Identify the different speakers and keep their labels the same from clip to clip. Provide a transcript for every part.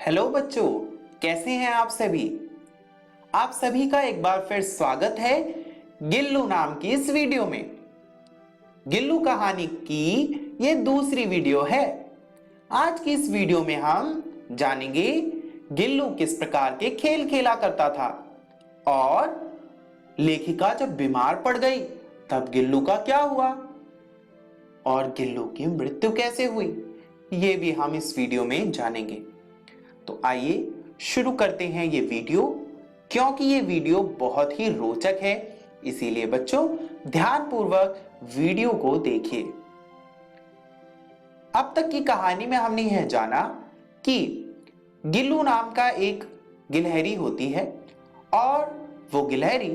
Speaker 1: Hello बच्चों, कैसे हैं आप सभी। आप सभी का एक बार फिर स्वागत है गिल्लू नाम की इस वीडियो में। गिल्लू कहानी की ये दूसरी वीडियो है। आज की इस वीडियो में हम जानेंगे गिल्लू किस प्रकार के खेल खेला करता था और लेखिका जब बीमार पड़ गई तब गिल्लू का क्या हुआ और गिल्लू की मृत्यु कैसे हुई, ये भी हम इस वीडियो में जानेंगे। तो आइए शुरू करते हैं ये वीडियो, क्योंकि ये वीडियो बहुत ही रोचक है, इसीलिए बच्चों ध्यानपूर्वक वीडियो को देखिए। अब तक की कहानी में हमने यह जाना कि गिल्लू नाम का एक गिलहरी होती है और वो गिलहरी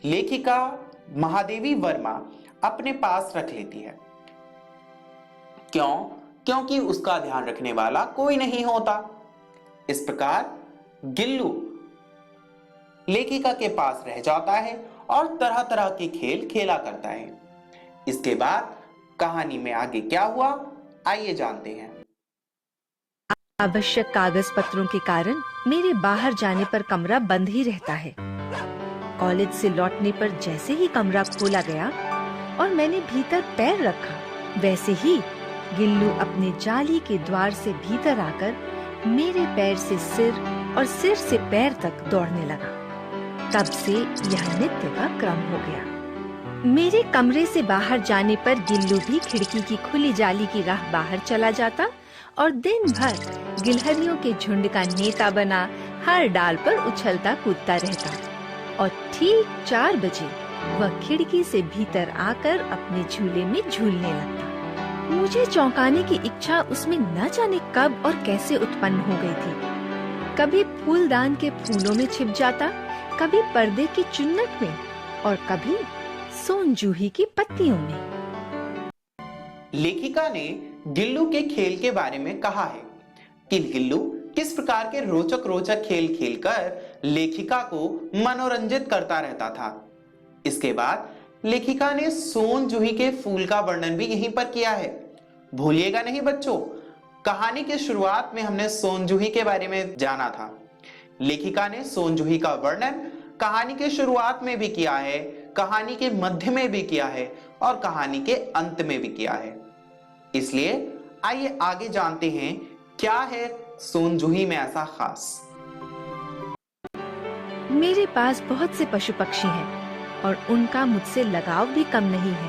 Speaker 1: लेखिका महादेवी वर्मा अपने पास रख लेती है। क्योंकि उसका ध्यान रखने वाला कोई नहीं होता। इस प्रकार गिल्लू लेखिका के पास रह जाता है और तरह तरह के खेल खेला करता है। इसके बाद कहानी में आगे क्या हुआ, आइए जानते हैं।
Speaker 2: आवश्यक कागज पत्रों के कारण मेरे बाहर जाने पर कमरा बंद ही रहता है। कॉलेज से लौटने पर जैसे ही कमरा खोला गया और मैंने भीतर पैर रखा, वैसे ही गिल्लू अपने जाली के द्वार से भीतर आकर मेरे पैर से सिर और सिर से पैर तक दौड़ने लगा। तब से यह नित्य का क्रम हो गया। मेरे कमरे से बाहर जाने पर गिल्लू भी खिड़की की खुली जाली की राह बाहर चला जाता और दिन भर गिलहरियों के झुंड का नेता बना हर डाल पर उछलता कूदता रहता और ठीक 4 बजे वह खिड़की से भीतर आकर अपने झूले में झूलने लगता। मुझे चौंकाने की इच्छा उसमें न जाने कब और कैसे उत्पन्न हो गई थी। कभी फूलदान के फूलों में छिप जाता, कभी पर्दे की चुन्नट में और कभी सोनजूही की पत्तियों में।
Speaker 1: लेखिका ने गिल्लू के खेल के बारे में कहा है कि गिल्लू किस प्रकार के रोचक रोचक खेल खेलकर लेखिका को मनोरंजित करता रहता था। इसके बाद लेखिका ने सोनजूही के फूल का वर्णन भी यहीं पर किया है। भूलिएगा नहीं बच्चों, कहानी की शुरुआत में हमने सोनजूही के बारे में जाना था। लेखिका ने सोनजूही का वर्णन कहानी के शुरुआत में भी किया है, कहानी के मध्य में भी किया है और कहानी के अंत में भी किया है। इसलिए आइए आगे जानते हैं क्या है सोनजूही में ऐसा खास।
Speaker 2: मेरे पास बहुत से पशु पक्षी हैं और उनका मुझसे लगाव भी कम नहीं है,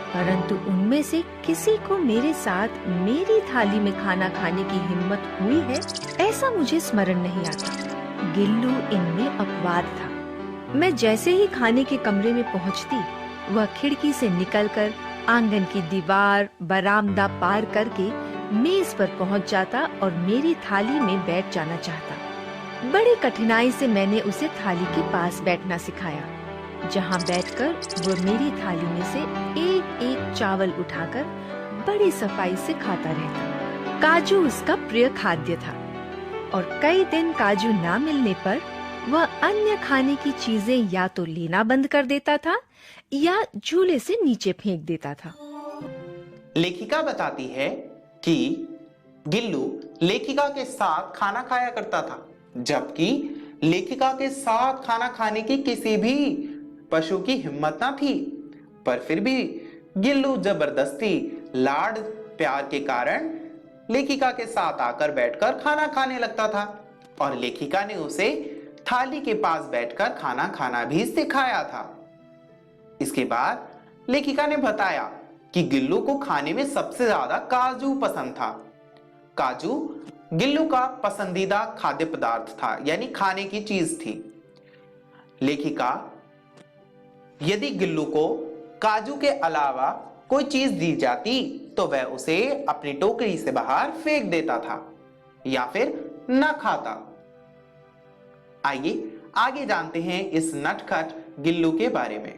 Speaker 2: परंतु उनमें से किसी को मेरे साथ मेरी थाली में खाना खाने की हिम्मत हुई है ऐसा मुझे स्मरण नहीं आता। गिल्लू इनमें अपवाद था। मैं जैसे ही खाने के कमरे में पहुंचती, वह खिड़की से निकलकर आंगन की दीवार बरामदा पार करके मेज पर पहुंच जाता और मेरी थाली में बैठ जाना चाहता। बड़ी कठिनाई से मैंने उसे थाली के पास बैठना सिखाया, जहाँ बैठकर वो मेरी थाली में से एक एक चावल उठाकर बड़ी सफाई से खाता रहता। काजू उसका प्रिय खाद्य था और कई दिन काजू ना मिलने पर वह अन्य खाने की चीजें या तो लेना बंद कर देता था या झूले से नीचे फेंक देता था।
Speaker 1: लेखिका बताती है कि गिल्लू लेखिका के साथ खाना खाया करता था, जबकि लेखिका के साथ खाना खाने की किसी भी पशु की हिम्मत ना थी, पर फिर भी गिल्लू जबरदस्ती लाड प्यार के कारण लेखिका के साथ आकर बैठकर खाना खाने लगता था और लेखिका ने उसे थाली के पास बैठकर खाना खाना भी सिखाया था। इसके बाद लेखिका ने बताया कि गिल्लू को खाने में सबसे ज्यादा काजू पसंद था। काजू गिल्लू का पसंदीदा खाद्य पदार्थ था, यानी खाने की चीज थी। लेखिका यदि गिल्लू को काजू के अलावा कोई चीज दी जाती तो वह उसे अपनी टोकरी से बाहर फेंक देता था या फिर न खाता। आइए आगे जानते हैं इस नटखट गिल्लू के बारे में।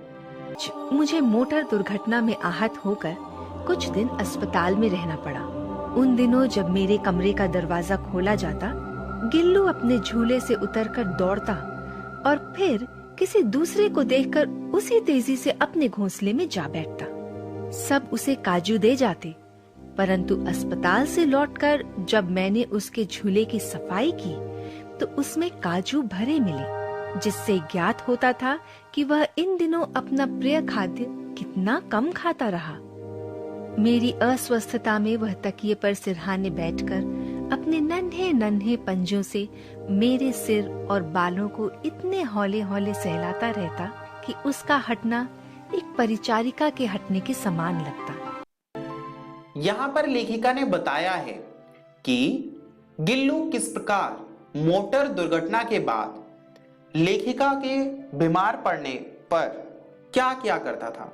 Speaker 2: मुझे मोटर दुर्घटना में आहत होकर कुछ दिन अस्पताल में रहना पड़ा। उन दिनों जब मेरे कमरे का दरवाजा खोला जाता, गिल्लू अपने झूले से उतरकर दौड़ता और फिर किसी दूसरे को देखकर उसी तेजी से अपने घोंसले में जा बैठता। सब उसे काजू दे जाते, परंतु अस्पताल से लौटकर जब मैंने उसके झूले की सफाई की तो उसमें काजू भरे मिले, जिससे ज्ञात होता था कि वह इन दिनों अपना प्रिय खाद्य कितना कम खाता रहा। मेरी अस्वस्थता में वह तकिए पर सिरहाने बैठकर अपने नन्हे नन्हे पंजों से मेरे सिर और बालों को इतने हौले हौले सहलाता रहता कि उसका हटना एक परिचारिका के हटने के समान लगता।
Speaker 1: यहाँ पर लेखिका ने बताया है कि गिल्लू किस प्रकार मोटर दुर्घटना के बाद लेखिका के बीमार पड़ने पर क्या किया करता था।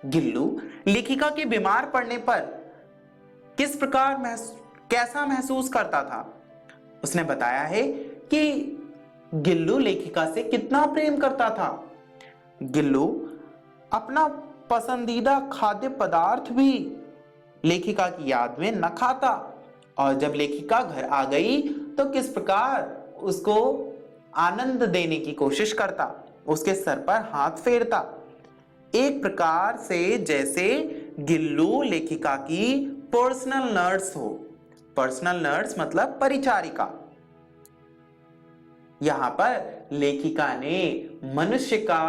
Speaker 1: गिल्लू लेखिका के बीमार पड़ने पर किस प्रकार कैसा महसूस करता था। उसने बताया है कि गिल्लू लेखिका से कितना प्रेम करता था। गिल्लू अपना पसंदीदा खाद्य पदार्थ भी लेखिका की याद में न खाता, और जब लेखिका घर आ गई तो किस प्रकार उसको आनंद देने की कोशिश करता, उसके सर पर हाथ फेरता, एक प्रकार से जैसे गिल्लू लेखिका की पर्सनल नर्स हो। पर्सनल नर्स मतलब परिचारिका। यहां पर लेखिका ने मनुष्य का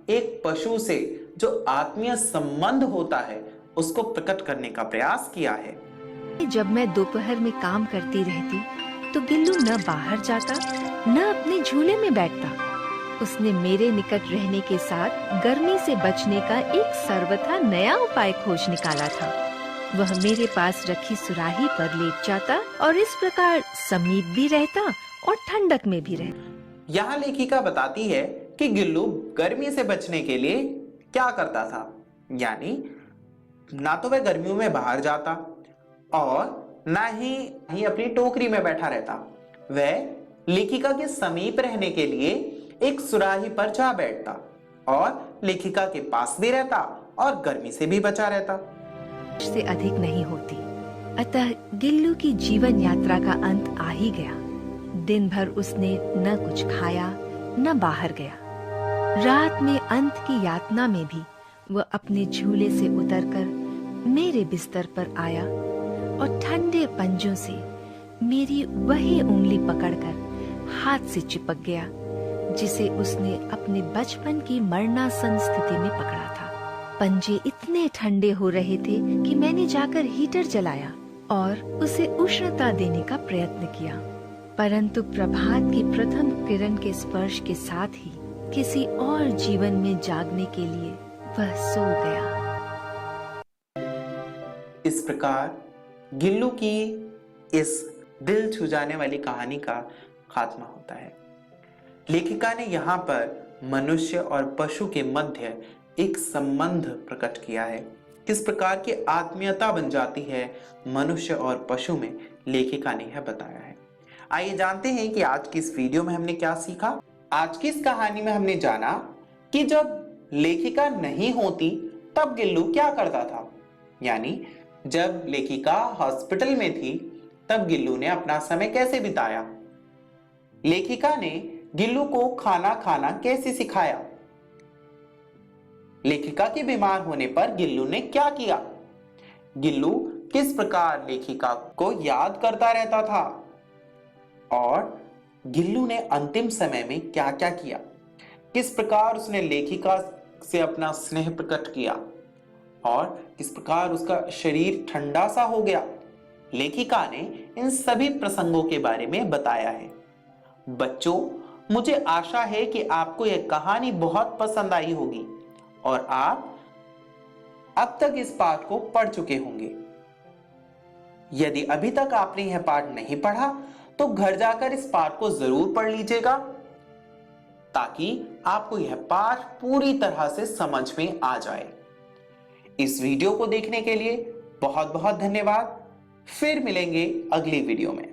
Speaker 1: एक पशु से जो आत्मीय संबंध होता है उसको प्रकट करने का प्रयास किया है।
Speaker 2: जब मैं दोपहर में काम करती रहती तो गिल्लू न बाहर जाता न अपने झूले में बैठता। उसने मेरे निकट रहने के साथ गर्मी से बचने का एक सर्वथा नया उपाय खोज निकाला था। वह मेरे पास रखी सुराही पर लेट जाता और इस प्रकार समीप भी रहता और ठंडक में भी रहता।
Speaker 1: यहाँ लेखिका बताती है कि गिल्लू गर्मी से बचने के लिए क्या करता था, यानी ना तो वह गर्मियों में बाहर जाता और ना ही अपनी टोकरी में बैठा रहता। वह लेखिका के समीप रहने के लिए एक सुराही पर जा बैठता और लेखिका के पास भी रहता और गर्मी से भी बचा रहता।
Speaker 2: से अधिक नहीं होती, अतः गिल्लू की जीवन यात्रा का अंत आ ही गया। दिन भर उसने न कुछ खाया न बाहर गया। रात में अंत की यातना में भी वह अपने झूले से उतरकर मेरे बिस्तर पर आया और ठंडे पंजों से मेरी वही उंगली पकड़कर हाथ से चिपक गया जिसे उसने अपने बचपन की मरणासन स्थिति में पकड़ा था। पंजे इतने ठंडे हो रहे थे कि मैंने जाकर हीटर जलाया और उसे उष्णता देने का प्रयत्न किया, परंतु प्रभात की प्रथम किरण के स्पर्श के साथ ही किसी और जीवन में जागने के लिए वह सो गया।
Speaker 1: इस प्रकार गिल्लू की इस दिल छू जाने वाली कहानी का खात्मा होता है। लेखिका ने यहाँ पर मनुष्य और पशु के मध्य एक संबंध प्रकट किया है। किस प्रकार की आत्मीयता बन जाती है मनुष्य और पशु में, लेखिका ने यह बताया है। आइए जानते हैं कि आज की इस वीडियो में हमने क्या सीखा। आज की इस कहानी में हमने जाना कि जब लेखिका नहीं होती तब गिल्लू क्या करता था, यानी जब लेखिका हॉस्पिटल में थी तब गिल्लू ने अपना समय कैसे बिताया। लेखिका ने गिल्लू को खाना खाना कैसे सिखाया। लेखिका के बीमार होने पर गिल्लू ने क्या किया। गिल्लू किस प्रकार लेखिका को याद करता रहता था और गिल्लू ने अंतिम समय में क्या क्या किया। किस प्रकार उसने लेखिका से अपना स्नेह प्रकट किया और किस प्रकार उसका शरीर ठंडा सा हो गया। लेखिका ने इन सभी प्रसंगों के बारे में बताया है। बच्चों, मुझे आशा है कि आपको यह कहानी बहुत पसंद आई होगी और आप अब तक इस पाठ को पढ़ चुके होंगे। यदि अभी तक आपने यह पाठ नहीं पढ़ा तो घर जाकर इस पाठ को जरूर पढ़ लीजिएगा ताकि आपको यह पाठ पूरी तरह से समझ में आ जाए। इस वीडियो को देखने के लिए बहुत बहुत धन्यवाद। फिर मिलेंगे अगली वीडियो में।